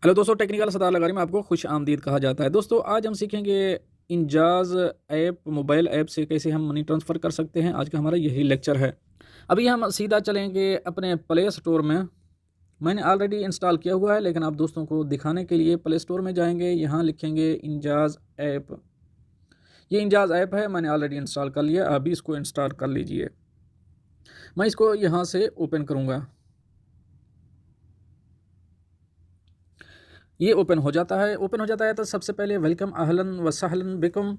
Hello दोस्तों, technical सदार लगारी में आपको खुश आमदीद कहा जाता है। दोस्तों आज हम सीखेंगे इंजाज ऐप, मोबाइल ऐप से कैसे हम मनी ट्रांसफ़र कर सकते हैं। आज का हमारा यही लेक्चर है। अभी हम सीधा चलेंगे अपने प्ले स्टोर में। मैंने ऑलरेडी इंस्टॉल किया हुआ है, लेकिन आप दोस्तों को दिखाने के लिए प्ले स्टोर में जाएंगे। यहाँ लिखेंगे इंजाज ऐप। ये इंजाज ऐप है, मैंने ऑलरेडी इंस्टॉल कर लिया। अभी इसको इंस्टॉल कर लीजिए। मैं इसको यहाँ से ओपन करूँगा। ये ओपन हो जाता है तो सबसे पहले वेलकम, अहलन व सहलन बिकुम।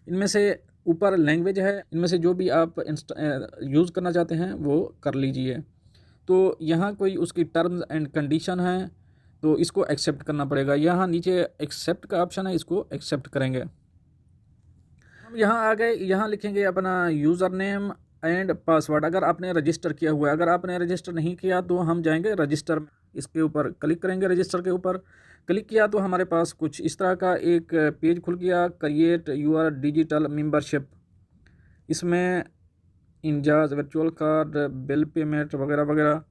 इनमें से ऊपर लैंग्वेज है, इनमें से जो भी आप यूज़ करना चाहते हैं वो कर लीजिए। तो यहाँ कोई उसकी टर्म्स एंड कंडीशन है, तो इसको एक्सेप्ट करना पड़ेगा। यहाँ नीचे एक्सेप्ट का ऑप्शन है, इसको एक्सेप्ट करेंगे। हम यहाँ आ गए, यहाँ लिखेंगे अपना यूज़र नेम एंड पासवर्ड। अगर आपने रजिस्टर किया हुआ है, अगर आपने रजिस्टर नहीं किया तो हम जाएंगे रजिस्टर, इसके ऊपर क्लिक करेंगे। रजिस्टर के ऊपर क्लिक किया तो हमारे पास कुछ इस तरह का एक पेज खुल गया, क्रिएट यूर डिजिटल मेंबरशिप। इसमें इंजाज वर्चुअल कार्ड, बिल पेमेंट वगैरह वगैरह।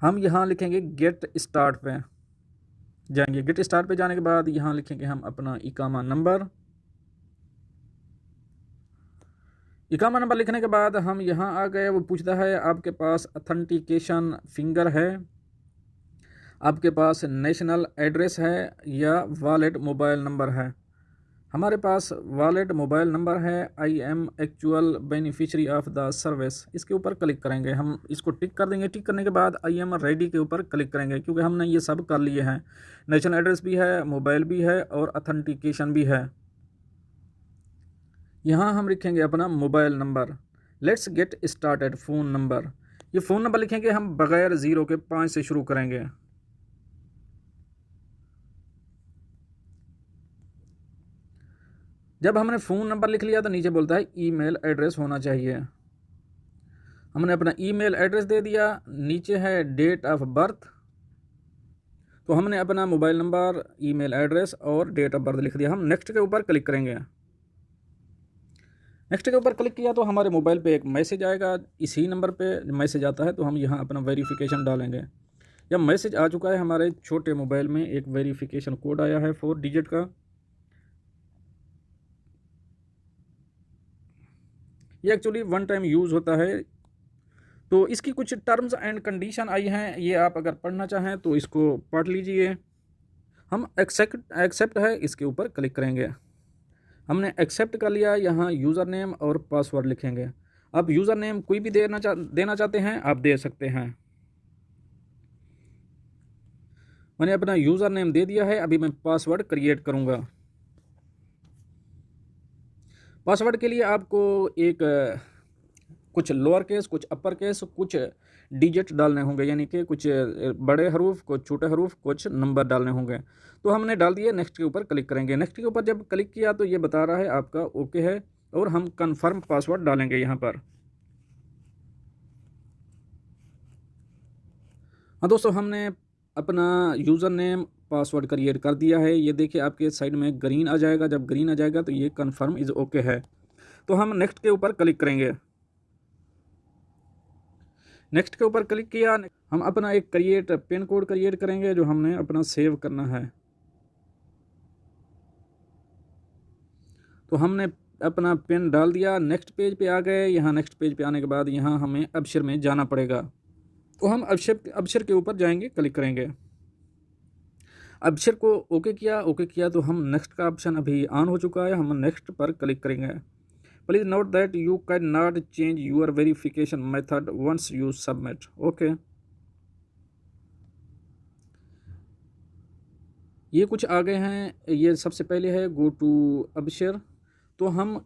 हम यहाँ लिखेंगे गेट स्टार्ट पे जाएंगे। गेट स्टार्ट पे जाने के बाद यहाँ लिखेंगे हम अपना इकामा नंबर। इकामा नंबर लिखने के बाद हम यहाँ आ गए। वो पूछता है आपके पास अथेंटिकेशन फिंगर है, आपके पास नेशनल एड्रेस है या वॉलेट मोबाइल नंबर है। हमारे पास वॉलेट मोबाइल नंबर है। I am actual beneficiary of the service, इसके ऊपर क्लिक करेंगे। हम इसको टिक कर देंगे। टिक करने के बाद आई एम रेडी के ऊपर क्लिक करेंगे, क्योंकि हमने ये सब कर लिए हैं। नेशनल एड्रेस भी है, मोबाइल भी है और अथेंटिकेशन भी है। यहाँ हम लिखेंगे अपना mobile number. Let's get started phone number. ये फ़ोन नंबर लिखेंगे हम बगैर 0 के 5 से शुरू करेंगे। जब हमने फ़ोन नंबर लिख लिया तो नीचे बोलता है ईमेल एड्रेस होना चाहिए। हमने अपना ईमेल एड्रेस दे दिया। नीचे है डेट ऑफ बर्थ, तो हमने अपना मोबाइल नंबर, ईमेल एड्रेस और डेट ऑफ बर्थ लिख दिया। हम नेक्स्ट के ऊपर क्लिक करेंगे। नेक्स्ट के ऊपर क्लिक किया तो हमारे मोबाइल पे एक मैसेज आएगा। इसी नंबर पे मैसेज आता है, तो हम यहाँ अपना वेरिफिकेशन डालेंगे। जब मैसेज आ चुका है, हमारे छोटे मोबाइल में एक वेरिफिकेशन कोड आया है 4 डिजिट का। ये एक्चुअली 1 टाइम यूज़ होता है। तो इसकी कुछ टर्म्स एंड कंडीशन आई हैं, ये आप अगर पढ़ना चाहें तो इसको पढ़ लीजिए। हम एक्सेप्ट है, इसके ऊपर क्लिक करेंगे। हमने एक्सेप्ट कर लिया। यहाँ यूज़र नेम और पासवर्ड लिखेंगे। अब यूज़र नेम कोई भी देना चाहते हैं आप दे सकते हैं। मैंने अपना यूज़र नेम दे दिया है। अभी मैं पासवर्ड क्रिएट करूँगा। पासवर्ड के लिए आपको एक कुछ लोअर केस, कुछ अपर केस, कुछ डिजिट डालने होंगे, यानी कि कुछ बड़े हरूफ, कुछ छोटे हरूफ, कुछ नंबर डालने होंगे। तो हमने डाल दिए। नेक्स्ट के ऊपर क्लिक करेंगे। नेक्स्ट के ऊपर जब क्लिक किया तो ये बता रहा है आपका ओके है, और हम कंफर्म पासवर्ड डालेंगे यहाँ पर। हाँ दोस्तों, हमने अपना यूज़र नेम, पासवर्ड क्रिएट कर दिया है। ये देखिए आपके साइड में ग्रीन आ जाएगा। जब ग्रीन आ जाएगा तो ये कंफर्म इज़ ओके है। तो हम नेक्स्ट के ऊपर क्लिक करेंगे। नेक्स्ट के ऊपर क्लिक किया। हम अपना एक पिन कोड क्रिएट करेंगे, जो हमने अपना सेव करना है। तो हमने अपना पिन डाल दिया। नेक्स्ट पेज पे आ गए। यहाँ नेक्स्ट पेज पे आने के बाद यहाँ हमें अबशर में जाना पड़ेगा। तो हम अबशर के ऊपर जाएंगे, क्लिक करेंगे। अबशर को ओके किया तो हम नेक्स्ट का ऑप्शन अभी ऑन हो चुका है। हम नेक्स्ट पर क्लिक करेंगे। Please note that you can not change your verification method once you submit. Okay, ये कुछ आ गए हैं। ये सबसे पहले है गो टू अबशर। तो हम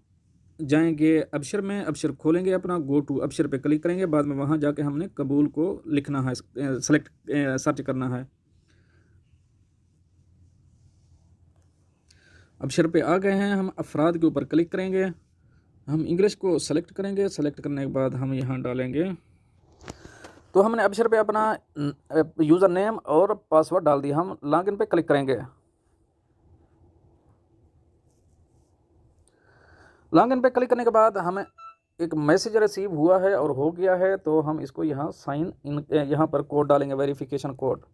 जाएंगे अबशर में, अबशर खोलेंगे अपना, गो टू अबशर पे क्लिक करेंगे। बाद में वहाँ जाके हमने कबूल को लिखना है, सेलेक्ट सर्च करना है। अबशर पे आ गए हैं। हम अफराद के ऊपर क्लिक करेंगे। हम इंग्लिश को सेलेक्ट करेंगे। सेलेक्ट करने के बाद हम यहाँ डालेंगे। तो हमने अबशर पे अपना यूज़र नेम और पासवर्ड डाल दिया। हम लॉगिन पे क्लिक करेंगे। लॉगिन पे क्लिक करने के बाद हमें एक मैसेज रिसीव हुआ है और हो गया है। तो हम इसको यहाँ साइन इन, यहाँ पर कोड डालेंगे, वेरिफिकेशन कोड।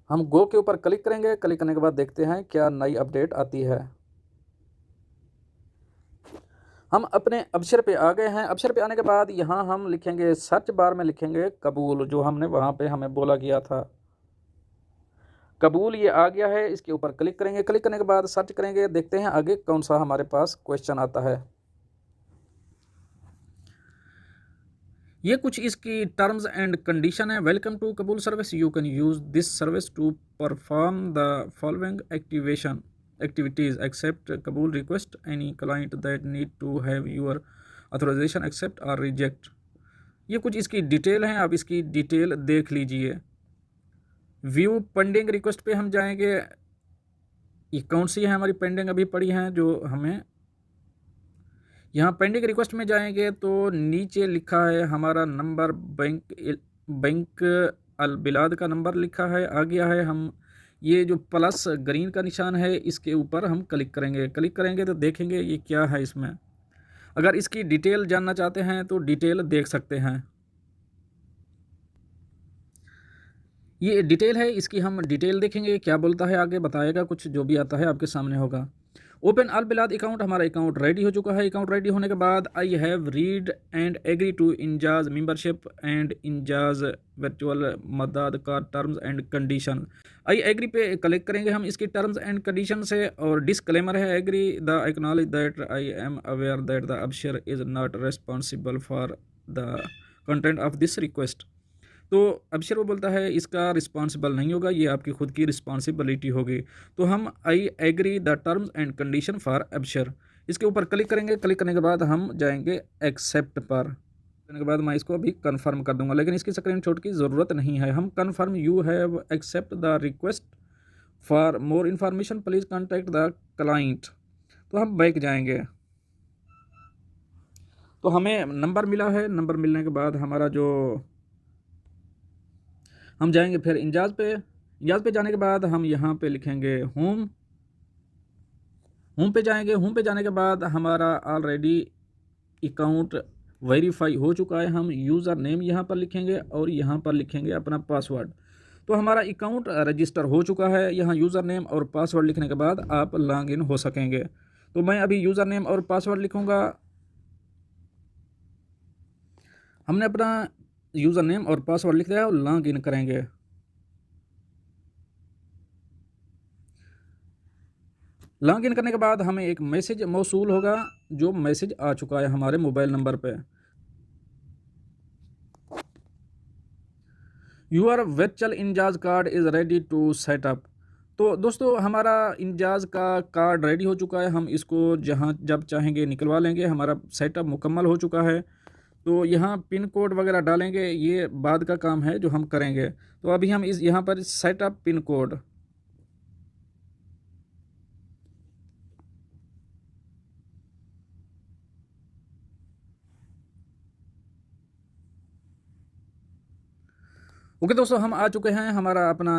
हम गो के ऊपर क्लिक करेंगे। क्लिक करने के बाद देखते हैं क्या नई अपडेट आती है। हम अपने अबशर पे आ गए हैं। अबशर पे आने के बाद यहाँ हम लिखेंगे, सर्च बार में लिखेंगे कबूल, जो हमने वहाँ पे हमें बोला गया था कबूल। ये आ गया है, इसके ऊपर क्लिक करेंगे। क्लिक करने के बाद सर्च करेंगे, देखते हैं आगे कौन सा हमारे पास क्वेश्चन आता है। ये कुछ इसकी टर्म्स एंड कंडीशन है। Welcome to Kabool service, you can use this service to perform the following activities accept Kabool request, any client that need to have your authorization accept और रिजेक्ट। ये कुछ इसकी डिटेल है, आप इसकी डिटेल देख लीजिए। व्यू पेंडिंग रिक्वेस्ट पे हम जाएंगे। ये कौन सी है हमारी पेंडिंग अभी पड़ी हैं, जो हमें यहाँ पेंडिंग रिक्वेस्ट में जाएंगे तो नीचे लिखा है हमारा नंबर, बैंक अल बिलाद का नंबर लिखा है, आ गया है। हम ये जो प्लस ग्रीन का निशान है इसके ऊपर हम क्लिक करेंगे। क्लिक करेंगे तो देखेंगे ये क्या है इसमें। अगर इसकी डिटेल जानना चाहते हैं तो डिटेल देख सकते हैं। ये डिटेल है, इसकी हम डिटेल देखेंगे क्या बोलता है, आगे बताएगा कुछ, जो भी आता है आपके सामने होगा। ओपन अल बिलाद अकाउंट, हमारा अकाउंट रेडी हो चुका है। अकाउंट रेडी होने के बाद I have read and agree to Enjaz membership and Enjaz virtual मदद का terms and condition. I agree पे क्लिक करेंगे हम इसकी टर्म्स एंड कंडीशन से, और डिस्क्लेमर है agree the acknowledge that I am aware that the Absher is not responsible for the content of this request. तो अबशर वो बोलता है इसका रिस्पॉन्सिबल नहीं होगा, ये आपकी खुद की रिस्पॉन्सिबिलिटी होगी। तो हम I agree the terms and condition for Absher, इसके ऊपर क्लिक करेंगे। क्लिक करने के बाद हम जाएंगे एक्सेप्ट पर। करने के बाद मैं इसको अभी कंफर्म कर दूंगा, लेकिन इसकी स्क्रीनशॉट की ज़रूरत नहीं है। हम confirm you have accept the request, for more information please contact the client. तो हम बैक जाएंगे तो हमें नंबर मिला है। नंबर मिलने के बाद हमारा जो हम जाएंगे फिर इंजाज पे। इंजाज पे जाने के बाद हम यहाँ पे लिखेंगे होम पे जाएंगे। होम पे जाने के बाद हमारा ऑलरेडी अकाउंट वेरीफाई हो चुका है। हम यूज़र नेम यहाँ पर लिखेंगे और यहाँ पर लिखेंगे अपना पासवर्ड। तो हमारा अकाउंट रजिस्टर हो चुका है। यहाँ यूज़र नेम और पासवर्ड लिखने के बाद आप लॉग इन हो सकेंगे। तो मैं अभी यूज़र नेम और पासवर्ड लिखूँगा। हमने अपना यूज़र नेम और पासवर्ड लिख दिया और लॉग इन करेंगे। लॉग इन करने के बाद हमें एक मैसेज मौसूल होगा, जो मैसेज आ चुका है हमारे मोबाइल नंबर पे। Your virtual Enjaz card is ready to setup. तो दोस्तों हमारा इंजाज का कार्ड रेडी हो चुका है। हम इसको जहाँ जब चाहेंगे निकलवा लेंगे। हमारा सेटअप मुकम्मल हो चुका है। तो यहाँ पिन कोड वगैरह डालेंगे, ये बाद का काम है जो हम करेंगे। तो अभी हम इस यहाँ पर सेटअप पिन कोड, ओके दोस्तों हम आ चुके हैं। हमारा अपना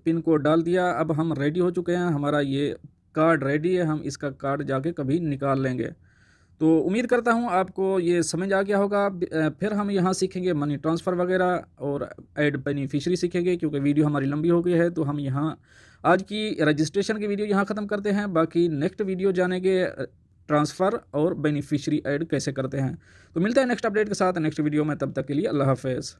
पिन कोड डाल दिया। अब हम रेडी हो चुके हैं। हमारा ये कार्ड रेडी है। हम इसका कार्ड जाके कभी निकाल लेंगे। तो उम्मीद करता हूँ आपको ये समझ आ गया होगा। फिर हम यहाँ सीखेंगे मनी ट्रांसफ़र वगैरह और ऐड बेनिफिशरी सीखेंगे, क्योंकि वीडियो हमारी लंबी हो गई है। तो हम यहाँ आज की रजिस्ट्रेशन की वीडियो यहाँ ख़त्म करते हैं। बाकी नेक्स्ट वीडियो जानेंगे ट्रांसफ़र और बेनिफिशरी ऐड कैसे करते हैं। तो मिलते हैं नेक्स्ट अपडेट के साथ नेक्स्ट वीडियो में। तब तक के लिए अल्लाह हाफ़िज़।